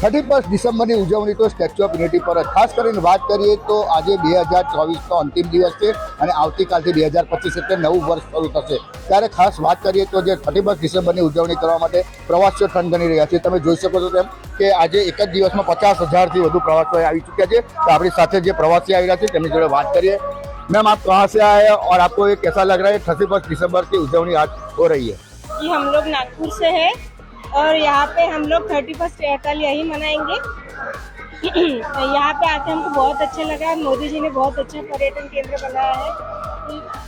31 ડિસેમ્બરની ઉજવણી તો statue of unity પર જ. ખાસ કરીને વાત કરીએ તો આજે 2024નો અંતિમ દિવસ છે અને આવતીકાલથી 2025 એટલે નવું વર્ષ શરૂ થશે. ત્યારે ખાસ વાત કરીએ તો જે 31 ડિસેમ્બરની ઉજવણી કરવા માટે પ્રવાસીઓ થનગની રહ્યા છે. તમે જોઈ શકો છો તેમ કે આજે એક જ દિવસમાં 50,000થી વધુ પ્રવાસીઓ આવી ચૂક્યા છે. તો આપણી સાથે જે પ્રવાસી આવી રહ્યા છે તેમની જોડે વાત કરીએ. मैम आप कहाँ से आए हैं और आपको ये कैसा लग रहा है 31 दिसंबर की उजवनी आज हो रही है? कि हम लोग नागपुर से है और यहाँ पे हम लोग 31 कल यही मनाएंगे। यहाँ पे आके हमको बहुत अच्छा लगा। मोदी जी ने बहुत अच्छा पर्यटन केंद्र बनाया है।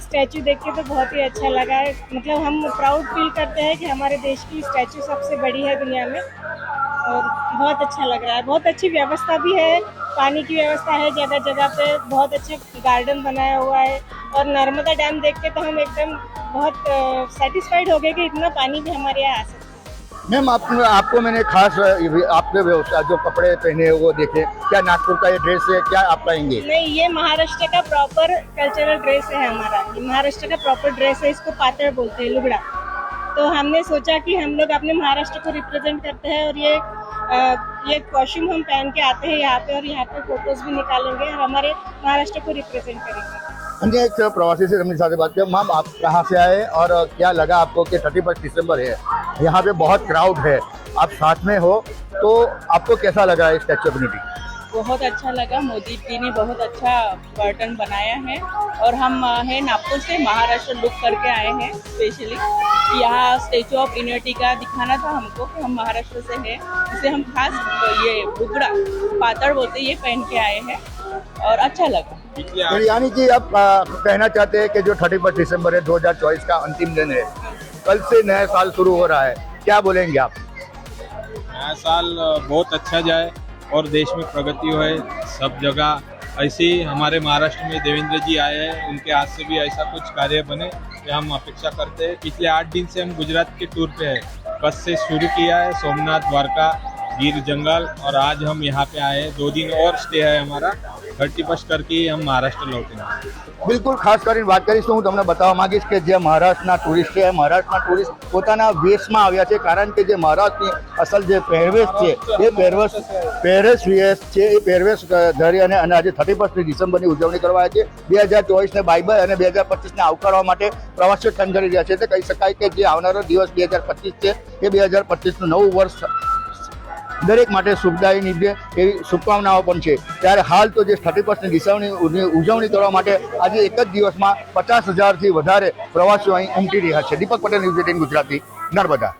स्टैचू देख के तो बहुत ही अच्छा लगा है। मतलब हम प्राउड फील करते हैं कि हमारे देश की स्टैचू सबसे बड़ी है दुनिया में और बहुत अच्छा लग रहा है। बहुत अच्छी व्यवस्था भी है, पानी की व्यवस्था है जगह जगह पे। बहुत अच्छा गार्डन बनाया हुआ है और नर्मदा डैम देख के तो हम एकदम बहुत सेटिस्फाइड हो गए कि इतना पानी भी हमारे यहाँ आ सकता है। मैम आपको मैंने खास आपके व्यवसाय जो कपड़े पहने हैं वो देखे, क्या नागपुर का ये ड्रेस है, क्या आप कहेंगे? नहीं, ये महाराष्ट्र का प्रॉपर कल्चरल ड्रेस है हमारा। ये महाराष्ट्र का प्रॉपर ड्रेस है, इसको पातड़ बोलते हैं, लुगड़ा। तो हमने सोचा कि हम लोग अपने महाराष्ट्र को रिप्रेजेंट करते हैं और ये कॉस्ट्यूम हम पहन के आते हैं यहाँ पे और यहाँ पे फोटोज भी निकालेंगे और हमारे महाराष्ट्र को रिप्रेजेंट करेंगे। अन्य एक प्रवासी से अपने साथ बात किया। मैम आप कहाँ से आए और क्या लगा आपको कि 31 दिसंबर है, यहाँ पे बहुत क्राउड है, आप साथ में हो, तो आपको कैसा लगा है स्टैच्यू ऑफ यूनिटी? बहुत अच्छा लगा। मोदी जी ने बहुत अच्छा पर्यटन बनाया है और हम है नागपुर से महाराष्ट्र लुक करके आए हैं स्पेशली। यहाँ स्टेचू ऑफ यूनिटी का दिखाना था हमको कि हम महाराष्ट्र से हैं, इसे हम खास ये लुगड़ा पातड़ बोलते ये पहन के आए हैं और अच्छा लगा। तो यानी कि आप कहना चाहते हैं कि जो 31 दिसंबर है 2024 का अंतिम दिन है, कल से नया साल शुरू हो रहा है, क्या बोलेंगे आप? नया साल बहुत अच्छा जाए और देश में प्रगति हो, सब जगह ऐसे ही हमारे महाराष्ट्र में देवेंद्र जी आए हैं, उनके हाथ से भी ऐसा कुछ कार्य बने कि हम अपेक्षा करते हैं। पिछले 8 दिन से हम गुजरात के टूर पे हैं, बस से शुरू किया है, सोमनाथ, द्वारका, गिर जंगल, और आज हम यहाँ पे आए हैं। 2 दिन और स्टे है हमारा, 31 करके हम महाराष्ट्र लौटेंगे। બિલકુલ, ખાસ કરીને વાત કરીશ તો હું તમને બતાવવા માંગીશ કે જે મહારાષ્ટ્રના ટુરિસ્ટ છે, મહારાષ્ટ્રના ટુરિસ્ટ પોતાના વેશમાં આવ્યા છે, કારણ કે જે મહારાષ્ટ્રની અસલ જે પહેરવેશ છે એ પહેરવેશ છે, એ પહેરવેશ ધરી અને આજે 31 ડિસેમ્બરની ઉજવણી કરવા આવ્યા છે। 2024ને બાય બાય અને 2025ને આવકારવા માટે પ્રવાસીઓ થનગની રહ્યા છે। એટલે કહી શકાય કે જે આવનારો દિવસ 2025 છે એ 2025નું નવું વર્ષ દરેક માટે સુખદાયી નીવડે એવી શુભકામનાઓ પણ છે। ત્યારે હાલ તો જે 31 ડિસેમ્બરની ઉજવણી કરવા માટે આજે એક જ દિવસમાં 50,000થી વધારે પ્રવાસીઓ અહીં ઉમટી રહ્યા છે। દીપક પટેલ, ન્યૂઝ 18 ગુજરાતી, નર્મદા।